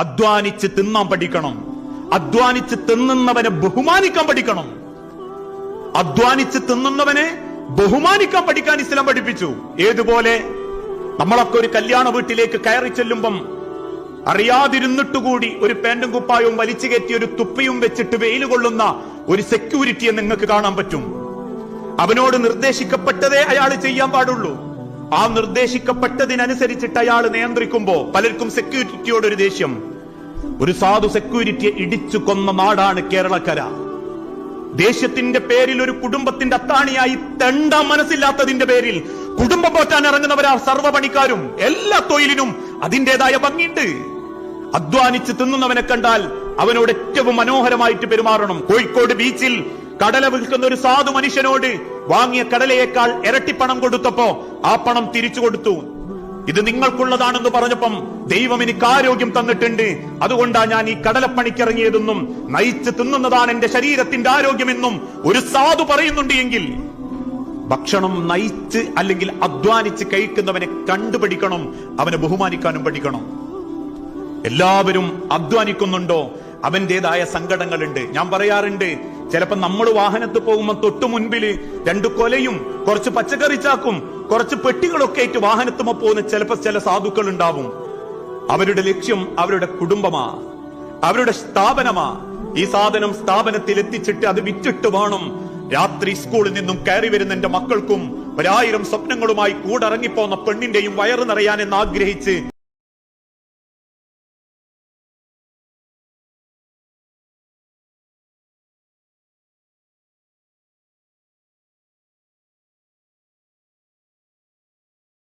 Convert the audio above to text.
അധ്വാനിച്ച് തിന്നാൻ പഠിക്കണം. അധ്വാനിച്ച് തിന്നുന്നവനെ ബഹുമാനിക്കാൻ പഠിക്കണം. അധ്വാനിച്ച് തിന്നുന്നവനെ ബഹുമാനിക്കാൻ പഠിക്കാൻ ഇസ്ലാം പഠിപ്പിച്ചു. ഏതുപോലെ നമ്മളൊക്കെ ഒരു കല്യാണ വീട്ടിലേക്ക് കയറി ചെല്ലുമ്പം അറിയാതിരുന്നിട്ടുകൂടി ഒരു പാന്റും കുപ്പായവും വലിച്ചു കയറ്റി ഒരു തുപ്പിയും വെച്ചിട്ട് വെയിൽ കൊള്ളുന്ന ഒരു സെക്യൂരിറ്റിയെ നിങ്ങൾക്ക് കാണാൻ പറ്റും. അവനോട് നിർദ്ദേശിക്കപ്പെട്ടതേ അയാൾ ചെയ്യാൻ പാടുള്ളൂ. ആ നിർദ്ദേശിക്കപ്പെട്ടതിനനുസരിച്ചിട്ട് അയാൾ നിയന്ത്രിക്കുമ്പോ പലർക്കും സെക്യൂരിറ്റിയോട് ഒരു ദേഷ്യം. ഒരു സാധു സെക്യൂരിറ്റിയെ ഇടിച്ചു കൊന്ന നാടാണ് കേരളക്കര. ദേഷ്യത്തിന്റെ പേരിൽ ഒരു കുടുംബത്തിന്റെ അത്താണിയായി തെണ്ടാൻ മനസ്സില്ലാത്തതിന്റെ പേരിൽ കുടുംബം പോറ്റാൻ ഇറങ്ങുന്നവരാ സർവ്വ പണിക്കാരും. എല്ലാ തൊഴിലിനും അതിന്റേതായ ഭംഗിയുണ്ട്. അധ്വാനിച്ച് തിന്നുന്നവനെ കണ്ടാൽ അവനോട് ഏറ്റവും മനോഹരമായിട്ട് പെരുമാറണം. കോഴിക്കോട് ബീച്ചിൽ കടല വിൽക്കുന്ന ഒരു സാധു മനുഷ്യനോട് വാങ്ങിയ കടലയേക്കാൾ ഇരട്ടിപ്പണം കൊടുത്തപ്പോ ആ പണം തിരിച്ചു കൊടുത്തു. ഇത് നിങ്ങൾക്കുള്ളതാണെന്ന് പറഞ്ഞപ്പം ദൈവം എനിക്ക് ആരോഗ്യം തന്നിട്ടുണ്ട്, അതുകൊണ്ടാ ഞാൻ ഈ കടലപ്പണിക്കിറങ്ങിയതെന്നും നയിച്ച് തിന്നുന്നതാണ് എന്റെ ശരീരത്തിന്റെ ആരോഗ്യമെന്നും ഒരു സാധു പറയുന്നുണ്ട് എങ്കിൽ ഭക്ഷണം നയിച്ച് അല്ലെങ്കിൽ അധ്വാനിച്ച് കഴിക്കുന്നവനെ കണ്ടുപഠിക്കണം, അവനെ ബഹുമാനിക്കാനും പഠിക്കണം. എല്ലാവരും അധ്വാനിക്കുന്നുണ്ടോ? അവന്റേതായ സങ്കടങ്ങളുണ്ട്. ഞാൻ പറയാറുണ്ട്, ചിലപ്പോ നമ്മൾ വാഹനത്ത് പോകുമ്പോൾ തൊട്ടു മുൻപില് 2 കൊലയും കുറച്ച് പച്ചക്കറി ചാക്കും കുറച്ച് പെട്ടികളൊക്കെ ആയിട്ട് വാഹനത്തുമ്പോ പോകുന്ന ചിലപ്പോ ചില സാധുക്കൾ ഉണ്ടാവും. അവരുടെ ലക്ഷ്യം അവരുടെ കുടുംബമാ, അവരുടെ സ്ഥാപനമാ. ഈ സാധനം സ്ഥാപനത്തിൽ എത്തിച്ചിട്ട് അത് വിറ്റിട്ട് വേണം രാത്രി സ്കൂളിൽ നിന്നും കയറി വരുന്ന എന്റെ മക്കൾക്കും 1000 സ്വപ്നങ്ങളുമായി കൂടിറങ്ങിപ്പോന്ന പെണ്ണിന്റെയും വയറ് നിറയാൻ എന്ന് ആഗ്രഹിച്ച്